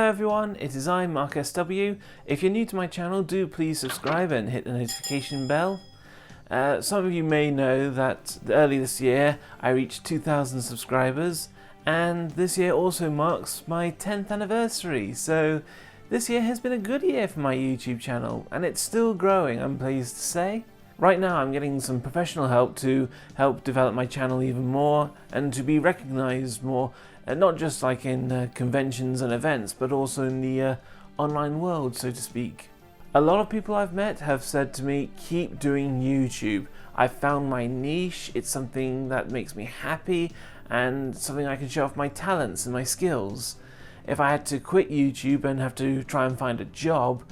Hello everyone, it is I, Mark S.W. If you're new to my channel, do please subscribe and hit the notification bell. Some of you may know that early this year I reached 2,000 subscribers, and this year also marks my 10th anniversary, so this year has been a good year for my YouTube channel, and it's still growing, I'm pleased to say. Right now I'm getting some professional help to help develop my channel even more and to be recognised more, not just like in conventions and events, but also in the online world, so to speak. A lot of people I've met have said to me, keep doing YouTube. I've found my niche, it's something that makes me happy and something I can show off my talents and my skills. If I had to quit YouTube and have to try and find a job,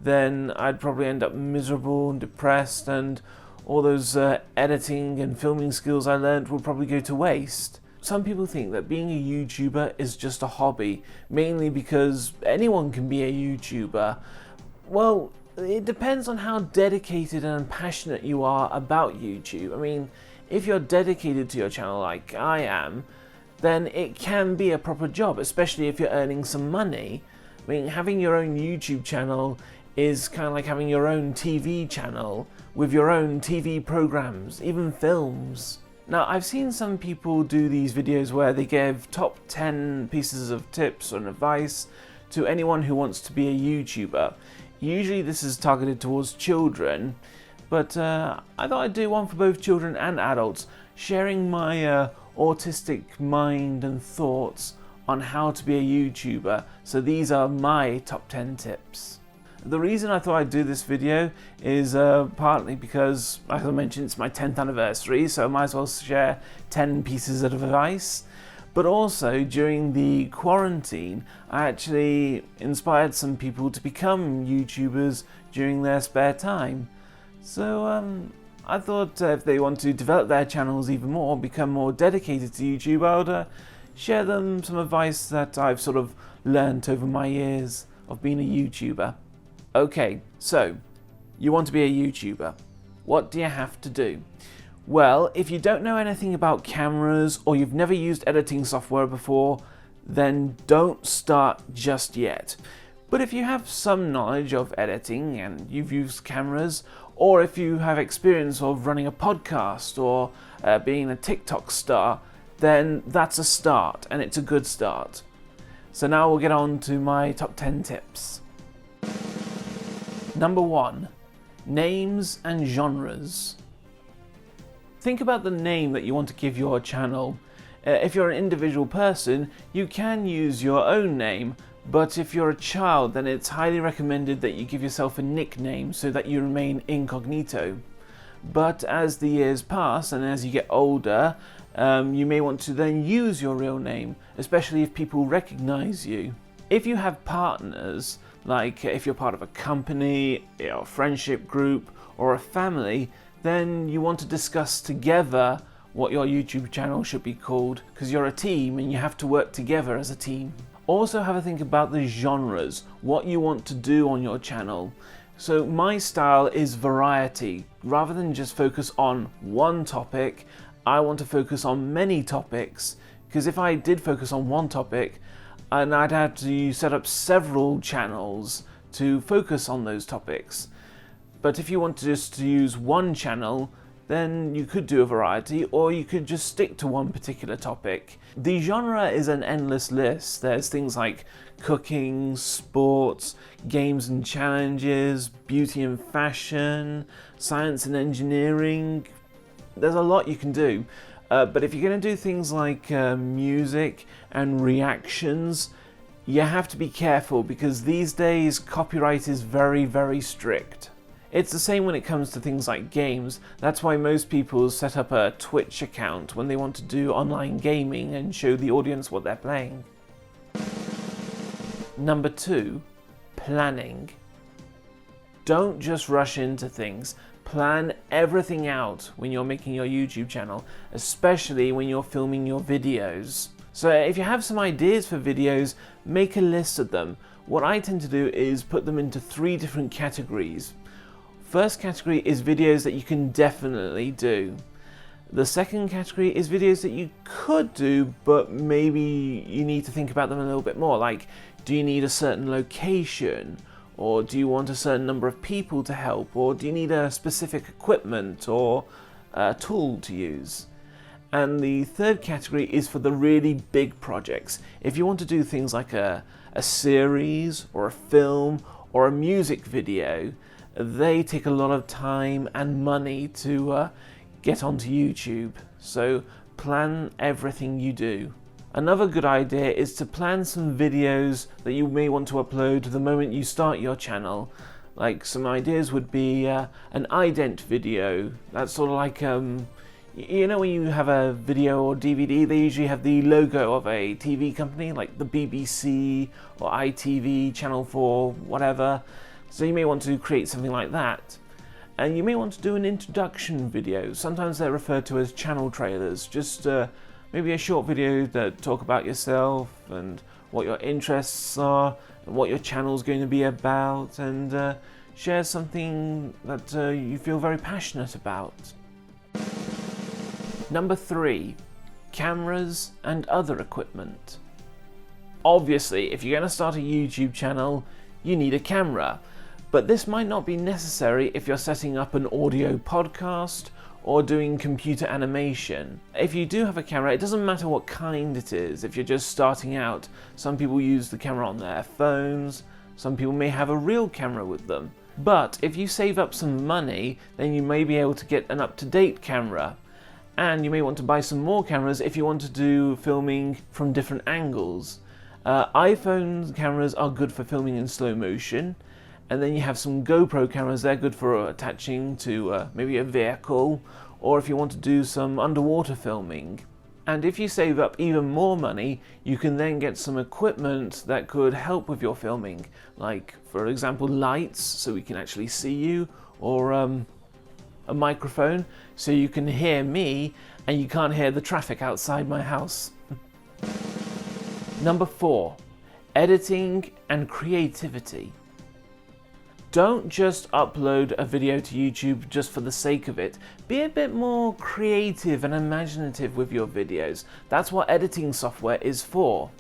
then I'd probably end up miserable and depressed, and all those editing and filming skills I learned would probably go to waste. Some people think that being a YouTuber is just a hobby, mainly because anyone can be a YouTuber. Well, it depends on how dedicated and passionate you are about YouTube. I mean, if you're dedicated to your channel like I am, then it can be a proper job, especially if you're earning some money. I mean, having your own YouTube channel is kind of like having your own TV channel with your own TV programs, even films. Now, I've seen some people do these videos where they give top 10 pieces of tips and advice to anyone who wants to be a YouTuber. Usually this is targeted towards children, but I thought I'd do one for both children and adults, sharing my autistic mind and thoughts on how to be a YouTuber. So these are my top 10 tips. The reason I thought I'd do this video is partly because, as I mentioned, it's my 10th anniversary, so I might as well share 10 pieces of advice. But also, during the quarantine, I actually inspired some people to become YouTubers during their spare time. So I thought if they want to develop their channels even more, become more dedicated to YouTube, I would share them some advice that I've sort of learnt over my years of being a YouTuber. Okay, so you want to be a YouTuber. What do you have to do? Well, if you don't know anything about cameras or you've never used editing software before, then don't start just yet. But if you have some knowledge of editing and you've used cameras, or if you have experience of running a podcast or being a TikTok star, then that's a start, and it's a good start. So now we'll get on to my top 10 tips. Number 1, names and genres. Think about the name that you want to give your channel. If you're an individual person, you can use your own name, but if you're a child, then it's highly recommended that you give yourself a nickname so that you remain incognito. But as the years pass and as you get older, you may want to then use your real name, especially if people recognize you. If you have partners, like if you're part of a company, a friendship group, or a family, then you want to discuss together what your YouTube channel should be called, because you're a team and you have to work together as a team. Also have a think about the genres, what you want to do on your channel. So my style is variety. Rather than just focus on one topic, I want to focus on many topics, because if I did focus on one topic, and I'd have to set up several channels to focus on those topics. But if you want to just use one channel, then you could do a variety, or you could just stick to one particular topic. The genre is an endless list. There's things like cooking, sports, games and challenges, beauty and fashion, science and engineering. There's a lot you can do. But if you're going to do things like music and reactions, you have to be careful, because these days copyright is very, very strict. It's the same when it comes to things like games. That's why most people set up a Twitch account when they want to do online gaming and show the audience what they're playing. Number 2, planning. Don't just rush into things. Plan everything out when you're making your YouTube channel, especially when you're filming your videos. So if you have some ideas for videos, make a list of them. What I tend to do is put them into 3 different categories. First category is videos that you can definitely do. The second category is videos that you could do, but maybe you need to think about them a little bit more, like Do you need a certain location? Or do you want a certain number of people to help? Or do you need a specific equipment or a tool to use? And the third category is for the really big projects. If you want to do things like a series or a film or a music video, they take a lot of time and money to get onto YouTube. So plan everything you do. Another good idea is to plan some videos that you may want to upload the moment you start your channel. Like some ideas would be an ident video. That's sort of like, you know when you have a video or DVD, they usually have the logo of a TV company, like the BBC or ITV, Channel 4, whatever. So you may want to create something like that. And you may want to do an introduction video. Sometimes they're referred to as channel trailers. Just maybe a short video that talk about yourself and what your interests are and what your channel is going to be about, and share something that you feel very passionate about. Number 3, cameras and other equipment. Obviously, if you're going to start a YouTube channel, you need a camera. But this might not be necessary if you're setting up an audio podcast or doing computer animation. If you do have a camera, it doesn't matter what kind it is. If you're just starting out, some people use the camera on their phones, some people may have a real camera with them. But if you save up some money, then you may be able to get an up-to-date camera. And you may want to buy some more cameras if you want to do filming from different angles. iPhone cameras are good for filming in slow motion. And then you have some GoPro cameras, they're good for attaching to maybe a vehicle, or if you want to do some underwater filming. And if you save up even more money, you can then get some equipment that could help with your filming. Like, for example, lights, so we can actually see you, or a microphone, so you can hear me, and you can't hear the traffic outside my house. Number 4, editing and creativity. Don't just upload a video to YouTube just for the sake of it. Be a bit more creative and imaginative with your videos. That's what editing software is for.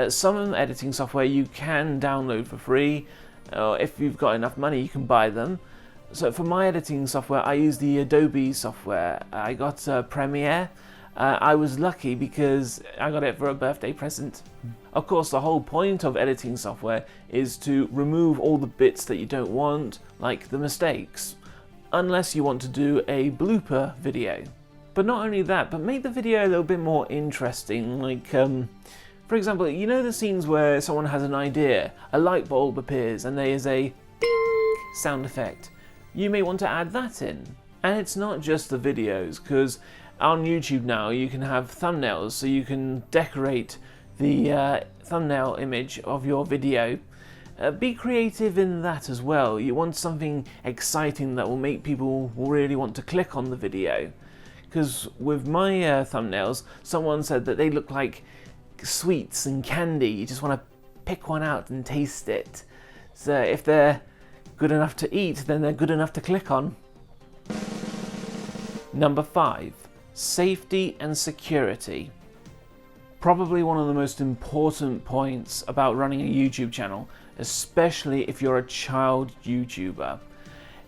Some editing software you can download for free. If you've got enough money, you can buy them. So for my editing software, I use the Adobe software. I got Premiere. I was lucky because I got it for a birthday present. Of course, the whole point of editing software is to remove all the bits that you don't want, like the mistakes, unless you want to do a blooper video. But not only that, but make the video a little bit more interesting, like, for example, you know the scenes where someone has an idea, a light bulb appears and there is a bing sound effect. You may want to add that in. And it's not just the videos, because on YouTube now you can have thumbnails, so you can decorate the thumbnail image of your video. Be creative in that as well. You want something exciting that will make people really want to click on the video. Because with my thumbnails, someone said that they look like sweets and candy. You just want to pick one out and taste it. So if they're good enough to eat, then they're good enough to click on. Number 5, safety and security. Probably one of the most important points about running a YouTube channel, especially if you're a child YouTuber.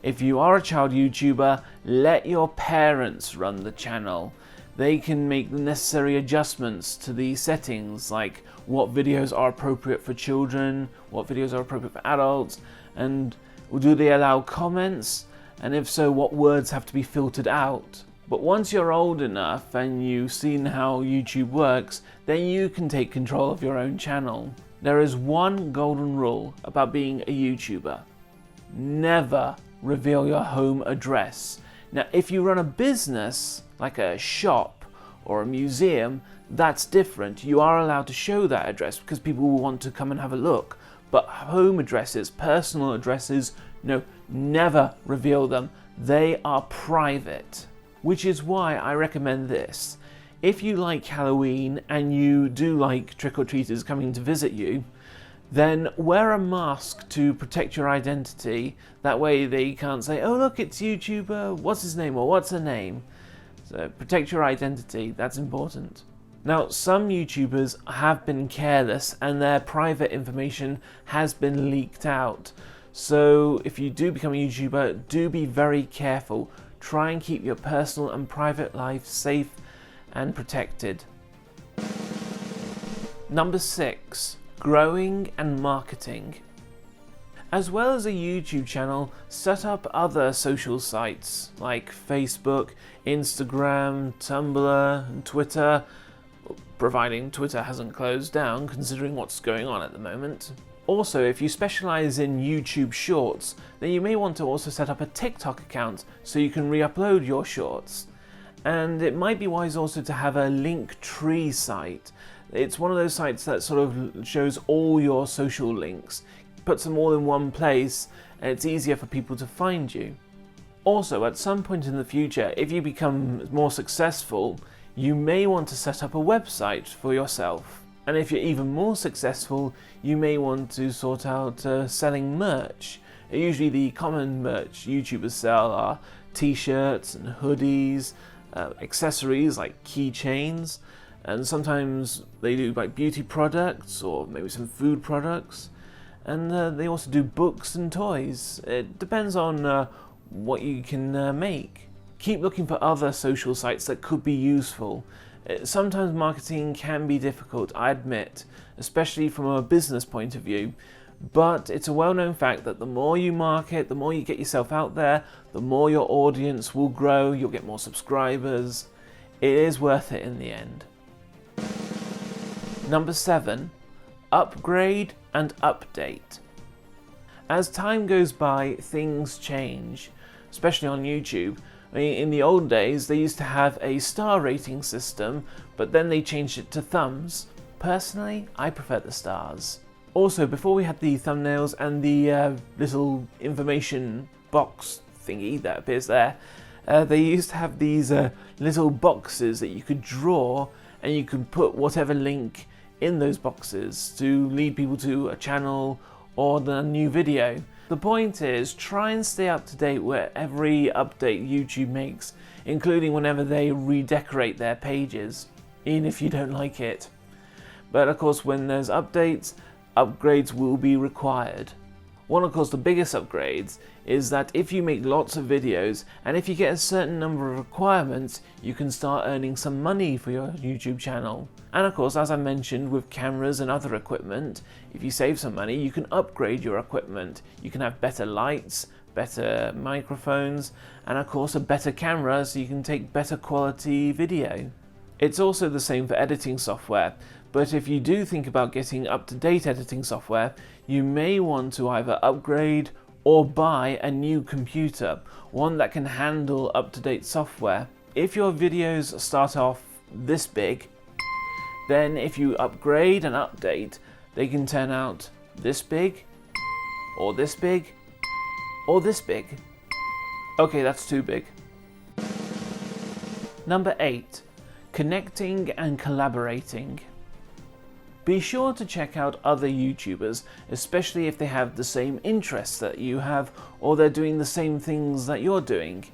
If you are a child YouTuber, let your parents run the channel. They can make the necessary adjustments to the settings, like what videos are appropriate for children, what videos are appropriate for adults, and do they allow comments? And if so, what words have to be filtered out? But once you're old enough and you've seen how YouTube works, then you can take control of your own channel. There is one golden rule about being a YouTuber. Never reveal your home address. Now, if you run a business, like a shop or a museum, that's different. You are allowed to show that address because people will want to come and have a look. But home addresses, personal addresses, no, never reveal them. They are private. Which is why I recommend this. If you like Halloween and you do like trick-or-treaters coming to visit you, then wear a mask to protect your identity. That way they can't say, oh look, it's YouTuber, what's his name or what's her name? So protect your identity, that's important. Now, some YouTubers have been careless and their private information has been leaked out. So if you do become a YouTuber, do be very careful. Try and keep your personal and private life safe and protected. Number 6, growing and marketing. As well as a YouTube channel, set up other social sites like Facebook, Instagram, Tumblr, and Twitter, providing Twitter hasn't closed down considering what's going on at the moment. Also, if you specialize in YouTube Shorts, then you may want to also set up a TikTok account so you can re-upload your shorts. And it might be wise also to have a Linktree site. It's one of those sites that sort of shows all your social links, puts them all in one place, and it's easier for people to find you. Also, at some point in the future, if you become more successful, you may want to set up a website for yourself. And if you're even more successful, you may want to sort out selling merch. Usually the common merch YouTubers sell are t-shirts and hoodies, accessories like keychains, and sometimes they do like beauty products or maybe some food products. And they also do books and toys. It depends on what you can make. Keep looking for other social sites that could be useful. Sometimes marketing can be difficult, I admit, especially from a business point of view, but it's a well-known fact that the more you market, the more you get yourself out there, the more your audience will grow, you'll get more subscribers. It is worth it in the end. Number 7, upgrade and update. As time goes by, things change, especially on YouTube. I mean, in the old days, they used to have a star rating system, but then they changed it to thumbs. Personally, I prefer the stars. Also, before we had the thumbnails and the little information box thingy that appears there, they used to have these little boxes that you could draw, and you could put whatever link in those boxes to lead people to a channel or the new video. The point is, try and stay up to date with every update YouTube makes, including whenever they redecorate their pages, even if you don't like it. But of course, when there's updates, upgrades will be required. One of course the biggest upgrades is that if you make lots of videos and if you get a certain number of requirements, you can start earning some money for your YouTube channel. And of course, as I mentioned, with cameras and other equipment, if you save some money, you can upgrade your equipment. You can have better lights, better microphones, and of course a better camera so you can take better quality video. It's also the same for editing software, but if you do think about getting up-to-date editing software, you may want to either upgrade or buy a new computer, one that can handle up-to-date software. If your videos start off this big, then if you upgrade and update, they can turn out this big, or this big, or this big. Okay, that's too big. Number 8, connecting and collaborating. Be sure to check out other YouTubers, especially if they have the same interests that you have or they're doing the same things that you're doing.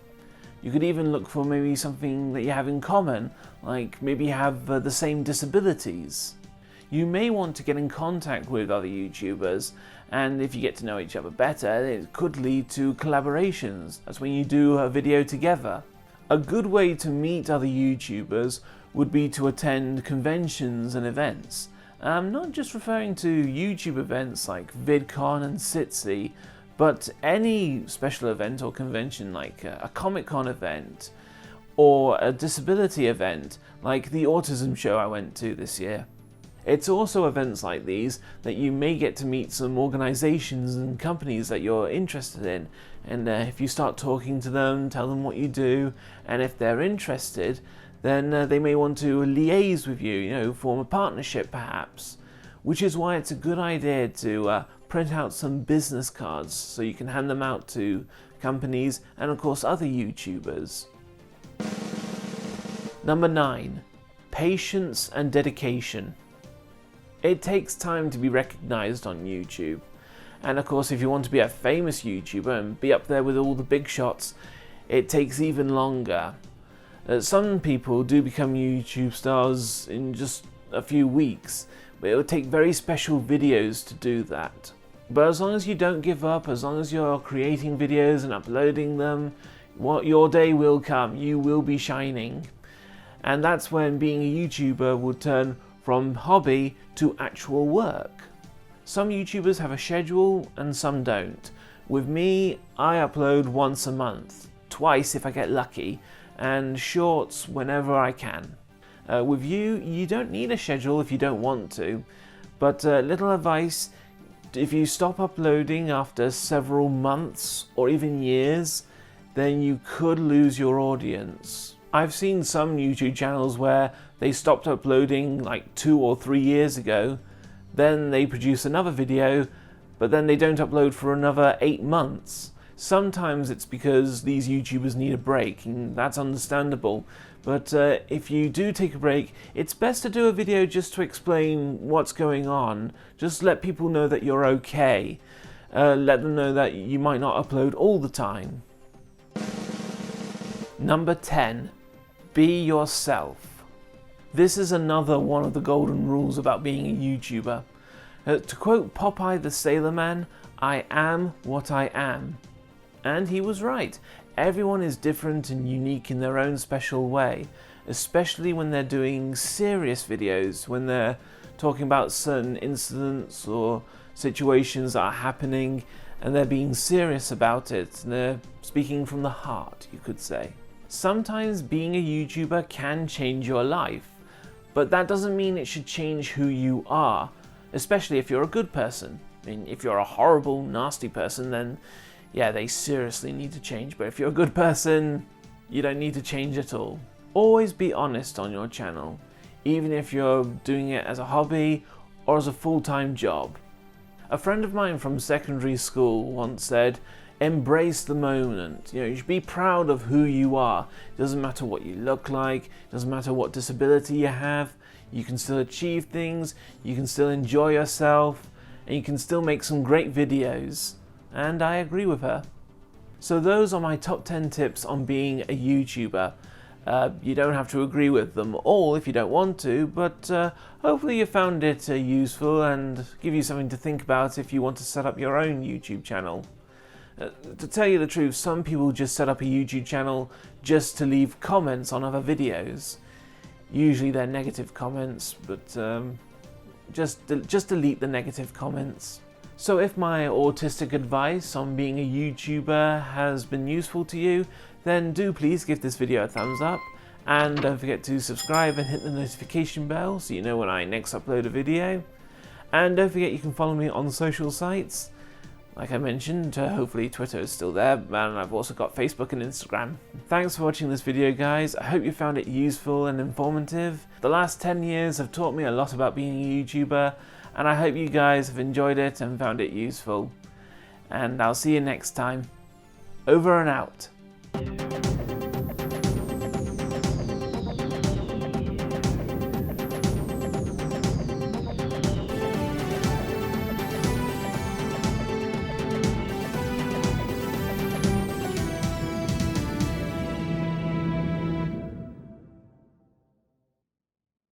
You could even look for maybe something that you have in common, like maybe you have the same disabilities. You may want to get in contact with other YouTubers, and if you get to know each other better, it could lead to collaborations. That's when you do a video together. A good way to meet other YouTubers would be to attend conventions and events. I'm not just referring to YouTube events like VidCon and Sitsi, but any special event or convention like a Comic-Con event or a disability event like the autism show I went to this year. It's also events like these that you may get to meet some organizations and companies that you're interested in, and if you start talking to them, tell them what you do, and if they're interested, then they may want to liaise with you, form a partnership perhaps, which is why it's a good idea to print out some business cards so you can hand them out to companies and of course other YouTubers. Number 9, patience and dedication. It takes time to be recognized on YouTube, and of course if you want to be a famous YouTuber and be up there with all the big shots, it takes even longer. Some people do become YouTube stars in just a few weeks, but it would take very special videos to do that. But as long as you don't give up, as long as you're creating videos and uploading them, your day will come, you will be shining. And that's when being a YouTuber will turn from hobby to actual work. Some YouTubers have a schedule and some don't. With me, I upload once a month, twice if I get lucky, and shorts whenever I can. With you, you don't need a schedule if you don't want to, but little advice, if you stop uploading after several months or even years, then you could lose your audience. I've seen some YouTube channels where they stopped uploading like 2 or 3 years ago, then they produce another video, but then they don't upload for another 8 months. Sometimes it's because these YouTubers need a break, and that's understandable. But if you do take a break, it's best to do a video just to explain what's going on. Just let people know that you're okay. Let them know that you might not upload all the time. Number 10. Be yourself. This is another one of the golden rules about being a YouTuber. To quote Popeye the Sailor Man, "I am what I am." And he was right. Everyone is different and unique in their own special way, especially when they're doing serious videos, when they're talking about certain incidents or situations that are happening and they're being serious about it, and they're speaking from the heart, you could say. Sometimes being a YouTuber can change your life, but that doesn't mean it should change who you are, especially if you're a good person. I mean, if you're a horrible, nasty person, then yeah, they seriously need to change, but if you're a good person, you don't need to change at all. Always be honest on your channel, even if you're doing it as a hobby or as a full-time job. A friend of mine from secondary school once said, embrace the moment. You should be proud of who you are. It doesn't matter what you look like, it doesn't matter what disability you have, you can still achieve things, you can still enjoy yourself, and you can still make some great videos. And I agree with her. So those are my top 10 tips on being a YouTuber. You don't have to agree with them all if you don't want to, but hopefully you found it useful and give you something to think about if you want to set up your own YouTube channel. To tell you the truth, some people just set up a YouTube channel just to leave comments on other videos. Usually they're negative comments, but just delete the negative comments. So if my autistic advice on being a YouTuber has been useful to you, then do please give this video a thumbs up, and don't forget to subscribe and hit the notification bell so you know when I next upload a video. And don't forget you can follow me on social sites. Like I mentioned, hopefully Twitter is still there, and I've also got Facebook and Instagram. Thanks for watching this video, guys. I hope you found it useful and informative. The last 10 years have taught me a lot about being a YouTuber, and I hope you guys have enjoyed it and found it useful. And I'll see you next time. Over and out.